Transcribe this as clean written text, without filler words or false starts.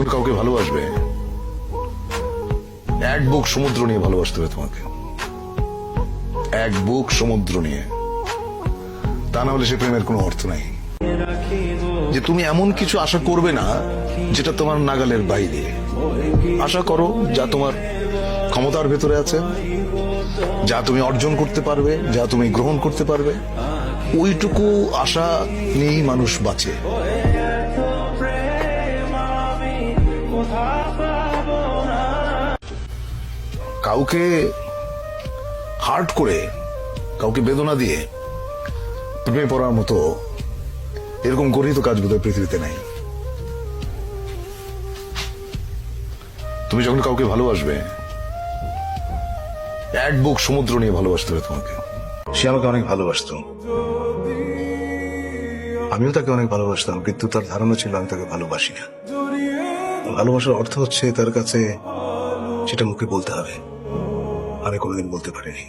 যখন কাউকে ভালোবাসবে এক বুক সমুদ্র নিয়ে ভালোবাসতে হবে তোমাকে, এক বুক সমুদ্র নিয়ে। তা না হলে সে প্রেমের কোনো অর্থ নাই। যে তুমি এমন কিছু আশা করবে না যেটা তোমার নাগালের বাইরে। আশা করো যা তোমার ক্ষমতার ভেতরে আছে, যা তুমি অর্জন করতে পারবে, যা তুমি গ্রহণ করতে পারবে। ওইটুকু আশা নিয়েই মানুষ বাঁচে। কাউকে হার্ট করে, কাউকে বেদনা দিয়ে প্রেমে পড়ার মতো এরকম গরিত কাজ বোধহয় পৃথিবীতে নাই। তুমি যখন কাউকে ভালোবাসবে এক বুক সমুদ্র নিয়ে ভালোবাসতে হবে তোমাকে। সে আমাকে অনেক ভালোবাসতো, আমিও তাকে অনেক ভালোবাসতাম, কিন্তু তার ধারণা ছিল আমি তাকে ভালোবাসি না। ভালোবাসার অর্থ হচ্ছে তার কাছে সেটা মুখে বলতে হবে। আমি কোনোদিন বলতে পারিনি।